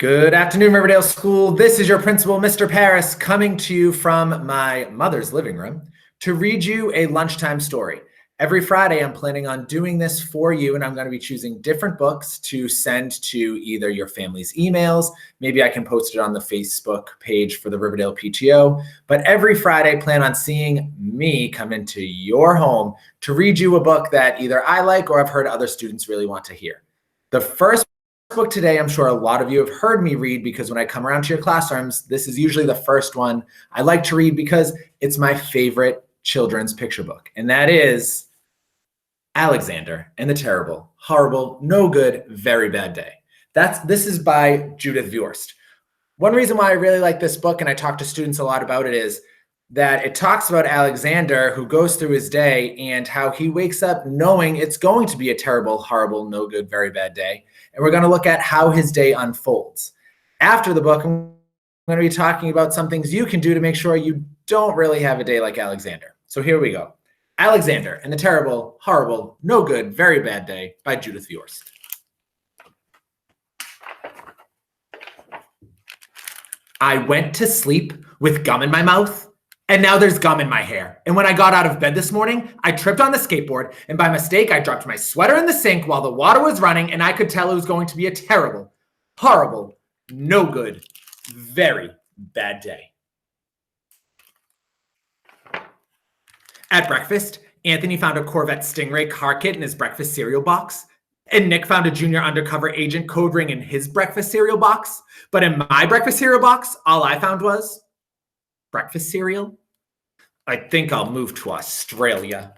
Good afternoon, Riverdale School. This is your principal, Mr. Paris, coming to you from my mother's living room to read you a lunchtime story. Every Friday, I'm planning on doing this for you, and I'm going to be choosing different books to send to either your family's emails. Maybe I can post it on the Facebook page for the Riverdale PTO. But every Friday, plan on seeing me come into your home to read you a book that either I like or I've heard other students really want to hear. The first book today, I'm sure a lot of you have heard me read because when I come around to your classrooms, this is usually the first one I like to read because it's my favorite children's picture book. And that is Alexander and the Terrible, Horrible, No Good, Very Bad Day. This is by Judith Viorst. One reason why I really like this book, and I talk to students a lot about it, is that it talks about Alexander who goes through his day and how he wakes up knowing it's going to be a terrible, horrible, no good, very bad day. And we're going to look at how his day unfolds. After the book, I'm going to be talking about some things you can do to make sure you don't really have a day like Alexander. So here we go. Alexander and the Terrible, Horrible, No Good, Very Bad Day by Judith Viorst. I went to sleep with gum in my mouth, and now there's gum in my hair. And when I got out of bed this morning, I tripped on the skateboard, and by mistake, I dropped my sweater in the sink while the water was running, and I could tell it was going to be a terrible, horrible, no good, very bad day. At breakfast, Anthony found a Corvette Stingray car kit in his breakfast cereal box, and Nick found a junior undercover agent code ring in his breakfast cereal box. But in my breakfast cereal box, all I found was breakfast cereal. I think I'll move to Australia.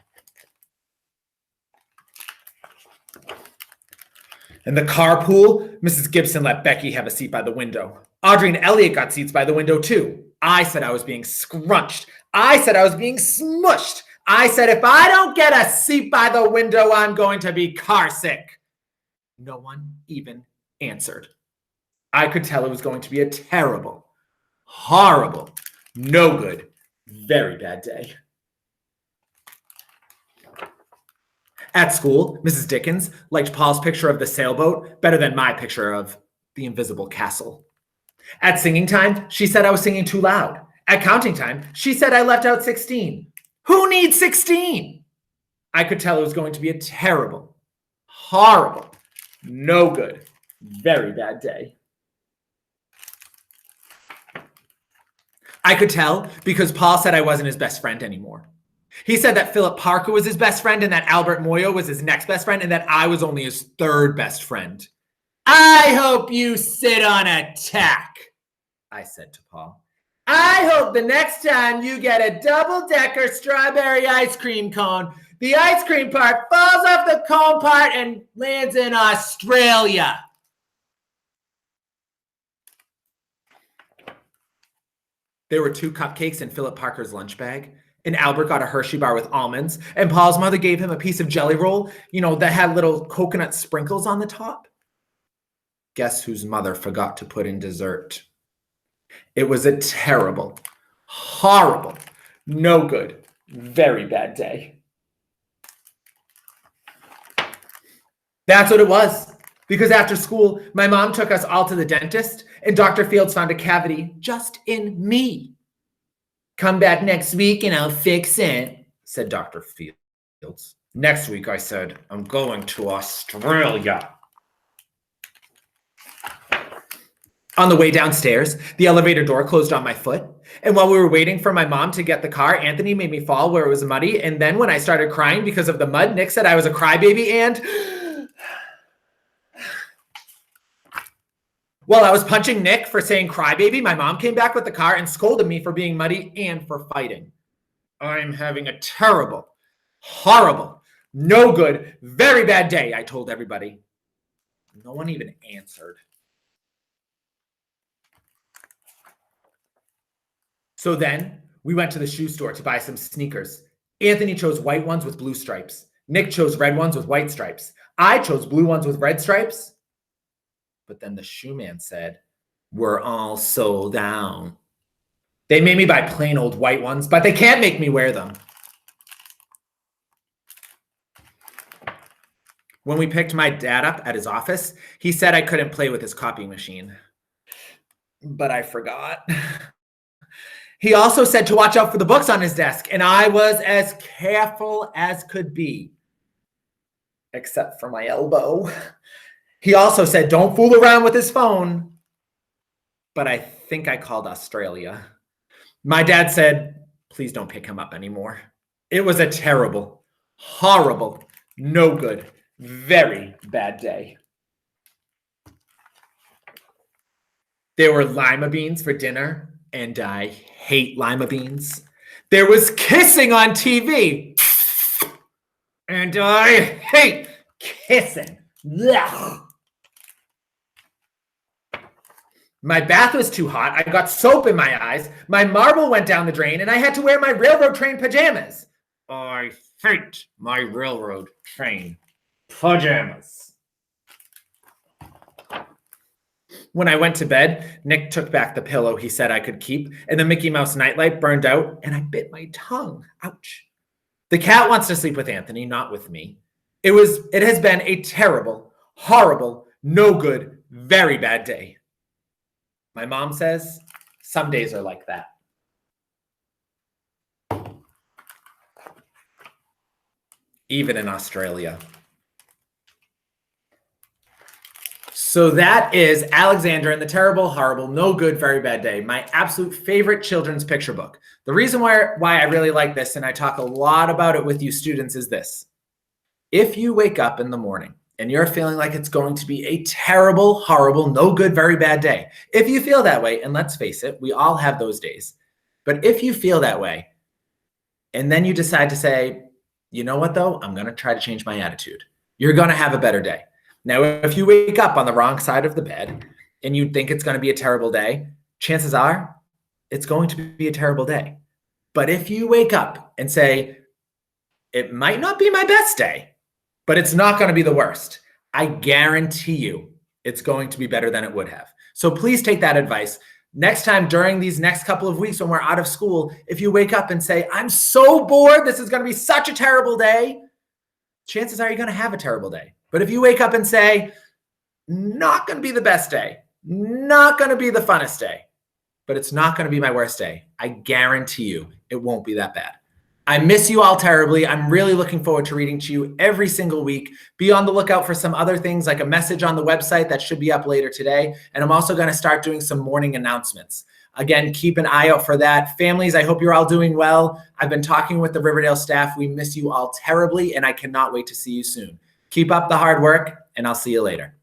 In the carpool, Mrs. Gibson let Becky have a seat by the window. Audrey and Elliot got seats by the window too. I said I was being scrunched. I said I was being smushed. I said if I don't get a seat by the window, I'm going to be car sick. No one even answered. I could tell it was going to be a terrible, horrible, no good, very bad day. At school, Mrs. Dickens liked Paul's picture of the sailboat better than my picture of the invisible castle. At singing time, she said I was singing too loud. At counting time, she said I left out 16. Who needs 16? I could tell it was going to be a terrible, horrible, no good, very bad day. I could tell because Paul said I wasn't his best friend anymore. He said that Philip Parker was his best friend and that Albert Moyo was his next best friend and that I was only his third best friend. I hope you sit on a tack, I said to Paul. I hope the next time you get a double-decker strawberry ice cream cone, the ice cream part falls off the cone part and lands in Australia. There were 2 cupcakes in Philip Parker's lunch bag, and Albert got a Hershey bar with almonds, and Paul's mother gave him a piece of jelly roll, that had little coconut sprinkles on the top. Guess whose mother forgot to put in dessert? It was a terrible, horrible, no good, very bad day. That's what it was. Because after school, my mom took us all to the dentist, and Dr. Fields found a cavity just in me. Come back next week and I'll fix it, said Dr. Fields. Next week, I said, I'm going to Australia. On the way downstairs, the elevator door closed on my foot. And while we were waiting for my mom to get the car, Anthony made me fall where it was muddy. And then when I started crying because of the mud, Nick said I was a crybaby and... While I was punching Nick for saying crybaby, my mom came back with the car and scolded me for being muddy and for fighting. I'm having a terrible, horrible, no good, very bad day, I told everybody. No one even answered. So then we went to the shoe store to buy some sneakers. Anthony chose white ones with blue stripes. Nick chose red ones with white stripes. I chose blue ones with red stripes. But then the shoe man said, we're all sold out. They made me buy plain old white ones, but they can't make me wear them. When we picked my dad up at his office, he said I couldn't play with his copy machine. but I forgot. He also said to watch out for the books on his desk, and I was as careful as could be, except for my elbow. He also said don't fool around with his phone, but I think I called Australia. My dad said, please don't pick him up anymore. It was a terrible, horrible, no good, very bad day. There were lima beans for dinner, and I hate lima beans. There was kissing on TV, and I hate kissing. Ugh. My bath was too hot. I got soap in my eyes. My marble went down the drain, and I had to wear my railroad train pajamas. I hate my railroad train pajamas. When I went to bed, Nick took back the pillow he said I could keep, and the Mickey Mouse nightlight burned out, and I bit my tongue. Ouch. The cat wants to sleep with Anthony, not with me. It has been a terrible, horrible, no good, very bad day. My mom says some days are like that. Even in Australia. So that is Alexander and the Terrible, Horrible, No Good, Very Bad Day, my absolute favorite children's picture book. The reason why I really like this, and I talk a lot about it with you students, is this. If you wake up in the morning and you're feeling like it's going to be a terrible, horrible, no good, very bad day, if you feel that way, and let's face it, we all have those days, but if you feel that way, and then you decide to say, you know what though, I'm going to try to change my attitude, you're going to have a better day. Now, if you wake up on the wrong side of the bed and you think it's going to be a terrible day, chances are it's going to be a terrible day. But if you wake up and say, it might not be my best day, but it's not going to be the worst, I guarantee you it's going to be better than it would have. So please take that advice. Next time during these next couple of weeks when we're out of school, if you wake up and say, I'm so bored, this is going to be such a terrible day, chances are you're going to have a terrible day. But if you wake up and say, not going to be the best day, not going to be the funnest day, but it's not going to be my worst day, I guarantee you it won't be that bad. I miss you all terribly. I'm really looking forward to reading to you every single week. Be on the lookout for some other things like a message on the website that should be up later today. And I'm also going to start doing some morning announcements. Again, keep an eye out for that. Families, I hope you're all doing well. I've been talking with the Riverdale staff. We miss you all terribly, and I cannot wait to see you soon. Keep up the hard work, and I'll see you later.